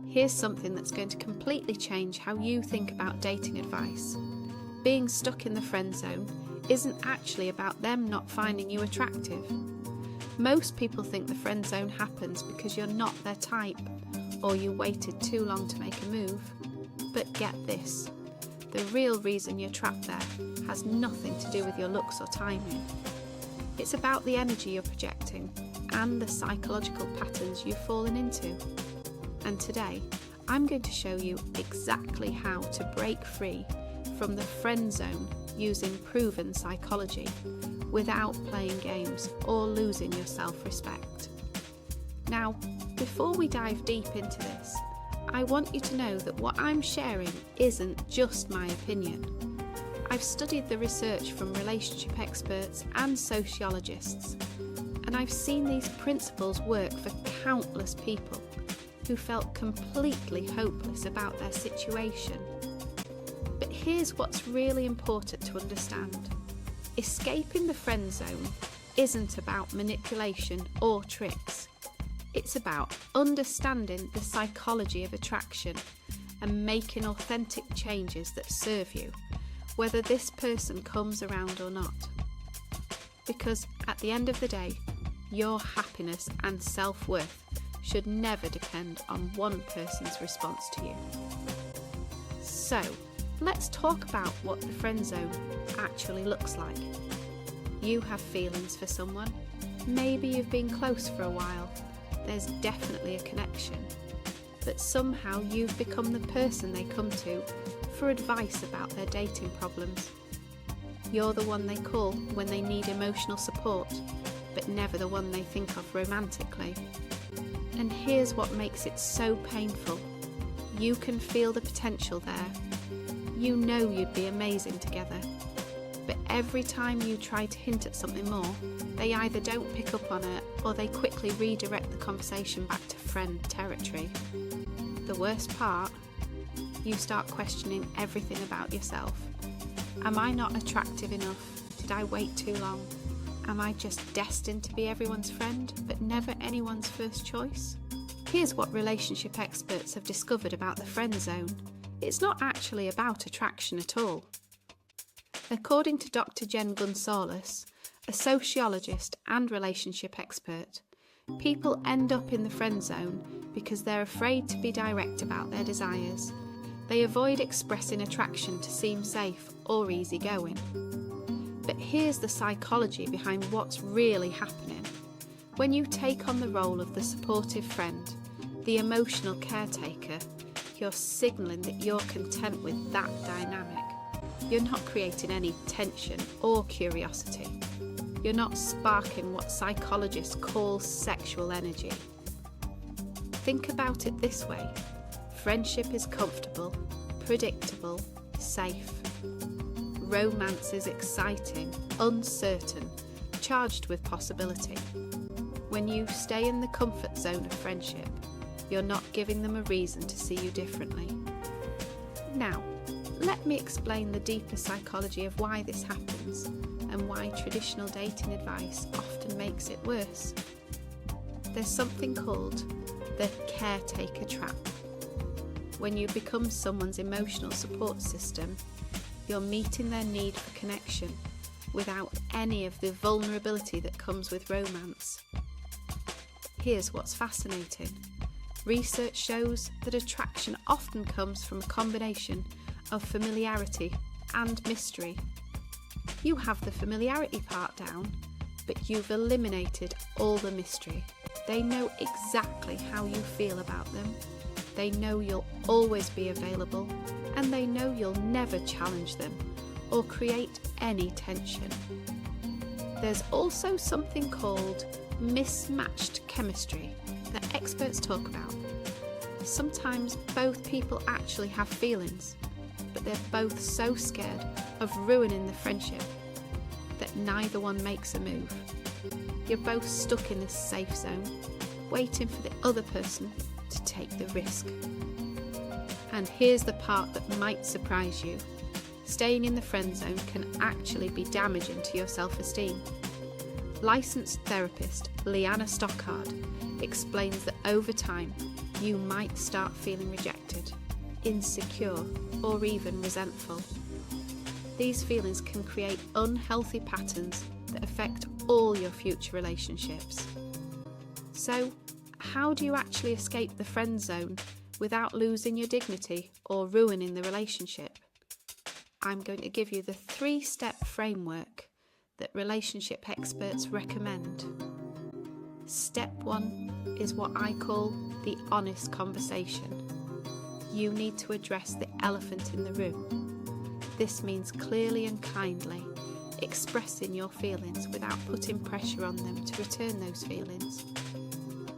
Here's something that's going to completely change how you think about dating advice. Being stuck in the friend zone isn't actually about them not finding you attractive. Most people think the friend zone happens because you're not their type, or you waited too long to make a move. But get this, the real reason you're trapped there has nothing to do with your looks or timing. It's about the energy you're projecting and the psychological patterns you've fallen into. And today, I'm going to show you exactly how to break free from the friend zone using proven psychology without playing games or losing your self-respect. Now, before we dive deep into this, I want you to know that what I'm sharing isn't just my opinion. I've studied the research from relationship experts and sociologists, and I've seen these principles work for countless people who felt completely hopeless about their situation. But here's what's really important to understand. Escaping the friend zone isn't about manipulation or tricks. It's about understanding the psychology of attraction and making authentic changes that serve you, whether this person comes around or not. Because at the end of the day, your happiness and self-worth should never depend on one person's response to you. So, let's talk about what the friend zone actually looks like. You have feelings for someone. Maybe you've been close for a while. There's definitely a connection. But somehow you've become the person they come to for advice about their dating problems. You're the one they call when they need emotional support, but never the one they think of romantically. And here's what makes it so painful. You can feel the potential there. You know you'd be amazing together. But every time you try to hint at something more, they either don't pick up on it or they quickly redirect the conversation back to friend territory. The worst part, you start questioning everything about yourself. Am I not attractive enough? Did I wait too long? Am I just destined to be everyone's friend, but never anyone's first choice? Here's what relationship experts have discovered about the friend zone. It's not actually about attraction at all. According to Dr. Jen Gonzalez, a sociologist and relationship expert, people end up in the friend zone because they're afraid to be direct about their desires. They avoid expressing attraction to seem safe or easygoing. But here's the psychology behind what's really happening. When you take on the role of the supportive friend, the emotional caretaker, you're signalling that you're content with that dynamic. You're not creating any tension or curiosity. You're not sparking what psychologists call sexual energy. Think about it this way. Friendship is comfortable, predictable, safe. Romance is exciting, uncertain, charged with possibility. When you stay in the comfort zone of friendship, you're not giving them a reason to see you differently. Now, let me explain the deeper psychology of why this happens and why traditional dating advice often makes it worse. There's something called the caretaker trap. When you become someone's emotional support system, you're meeting their need for connection without any of the vulnerability that comes with romance. Here's what's fascinating. Research shows that attraction often comes from a combination of familiarity and mystery. You have the familiarity part down, but you've eliminated all the mystery. They know exactly how you feel about them. They know you'll always be available, and they know you'll never challenge them or create any tension. There's also something called mismatched chemistry that experts talk about. Sometimes both people actually have feelings, but they're both so scared of ruining the friendship that neither one makes a move. You're both stuck in this safe zone, waiting for the other person to take the risk. And here's the part that might surprise you. Staying in the friend zone can actually be damaging to your self-esteem. Licensed therapist Leanna Stockard explains that over time, you might start feeling rejected, insecure, or even resentful. These feelings can create unhealthy patterns that affect all your future relationships. So, how do you actually escape the friend zone without losing your dignity or ruining the relationship? I'm going to give you the 3-step framework that relationship experts recommend. Step 1 is what I call the honest conversation. You need to address the elephant in the room. This means clearly and kindly expressing your feelings without putting pressure on them to return those feelings.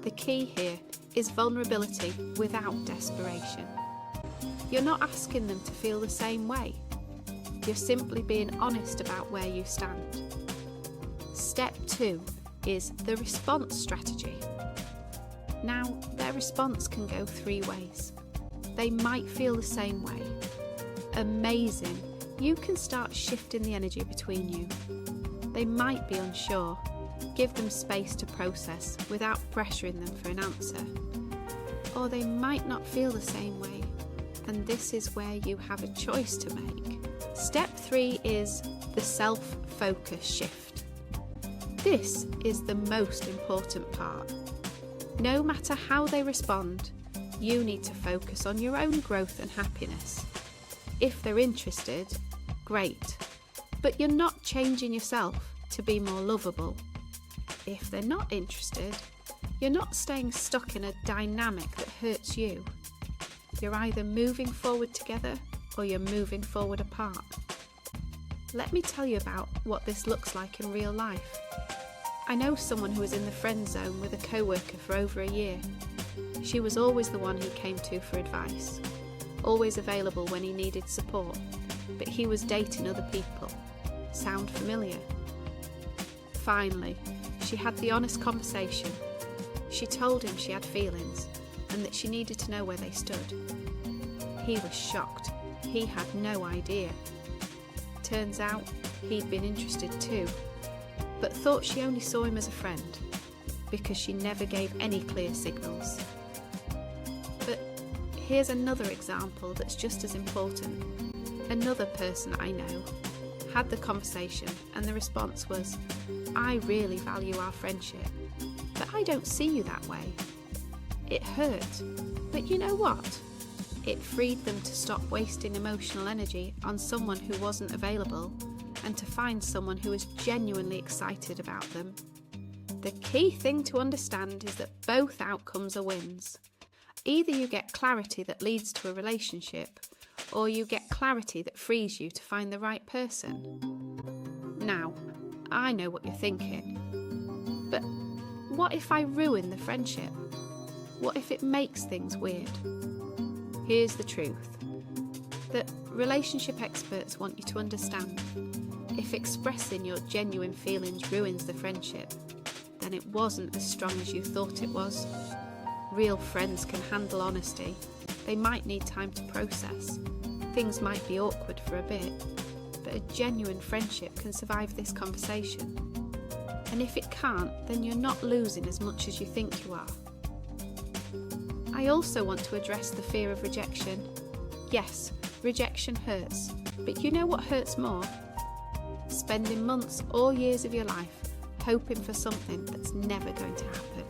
The key here is vulnerability without desperation. You're not asking them to feel the same way. You're simply being honest about where you stand. Step 2 is the response strategy. Now, their response can go 3 ways. They might feel the same way. Amazing! You can start shifting the energy between you. They might be unsure. Give them space to process without pressuring them for an answer. Or they might not feel the same way, and this is where you have a choice to make. Step 3 is the self-focus shift. This is the most important part. No matter how they respond, you need to focus on your own growth and happiness. If they're interested, great, but you're not changing yourself to be more lovable. If they're not interested, you're not staying stuck in a dynamic that hurts you. You're either moving forward together or you're moving forward apart. Let me tell you about what this looks like in real life. I know someone who was in the friend zone with a co-worker for over a year. She was always the one he came to for advice, always available when he needed support, but he was dating other people. Sound familiar? Finally, she had the honest conversation. She told him she had feelings and that she needed to know where they stood. He was shocked. He had no idea. Turns out he'd been interested too, but thought she only saw him as a friend because she never gave any clear signals. But here's another example that's just as important. Another person I know had the conversation and the response was, "I really value our friendship, but I don't see you that way." It hurt, but you know what? It freed them to stop wasting emotional energy on someone who wasn't available and to find someone who was genuinely excited about them. The key thing to understand is that both outcomes are wins. Either you get clarity that leads to a relationship, or you get clarity that frees you to find the right person. Now, I know what you're thinking, but what if I ruin the friendship? What if it makes things weird? Here's the truth, that relationship experts want you to understand. If expressing your genuine feelings ruins the friendship, then it wasn't as strong as you thought it was. Real friends can handle honesty. They might need time to process. Things might be awkward for a bit, but a genuine friendship can survive this conversation. And if it can't, then you're not losing as much as you think you are. I also want to address the fear of rejection. Yes, rejection hurts, but you know what hurts more? Spending months or years of your life hoping for something that's never going to happen.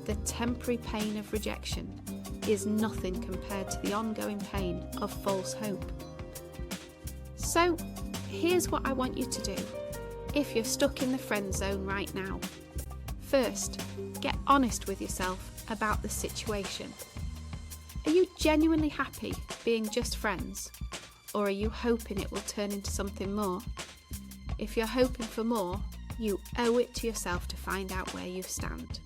The temporary pain of rejection is nothing compared to the ongoing pain of false hope. So, here's what I want you to do if you're stuck in the friend zone right now. First, get honest with yourself about the situation. Are you genuinely happy being just friends, or are you hoping it will turn into something more? If you're hoping for more, you owe it to yourself to find out where you stand.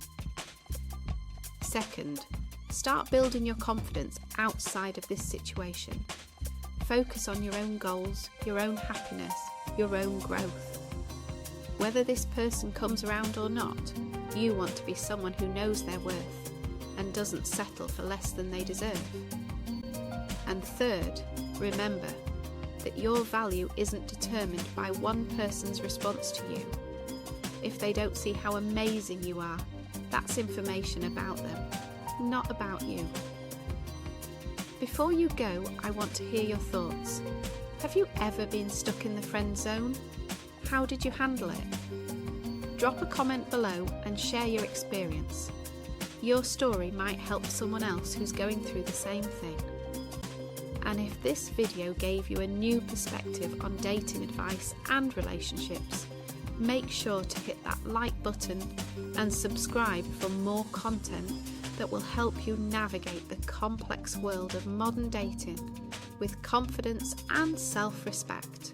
Second, start building your confidence outside of this situation. Focus on your own goals, your own happiness, your own growth. Whether this person comes around or not, you want to be someone who knows their worth and doesn't settle for less than they deserve. And third, remember that your value isn't determined by one person's response to you. If they don't see how amazing you are, that's information about them, not about you. Before you go, I want to hear your thoughts. Have you ever been stuck in the friend zone? How did you handle it? Drop a comment below and share your experience. Your story might help someone else who's going through the same thing. And if this video gave you a new perspective on dating advice and relationships, make sure to hit that like button and subscribe for more content that will help you navigate the complex world of modern dating with confidence and self-respect.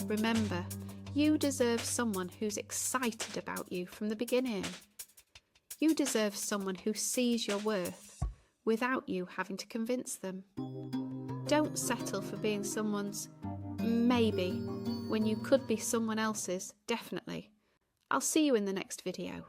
Remember, you deserve someone who's excited about you from the beginning. You deserve someone who sees your worth without you having to convince them. Don't settle for being someone's maybe when you could be someone else's definitely. I'll see you in the next video.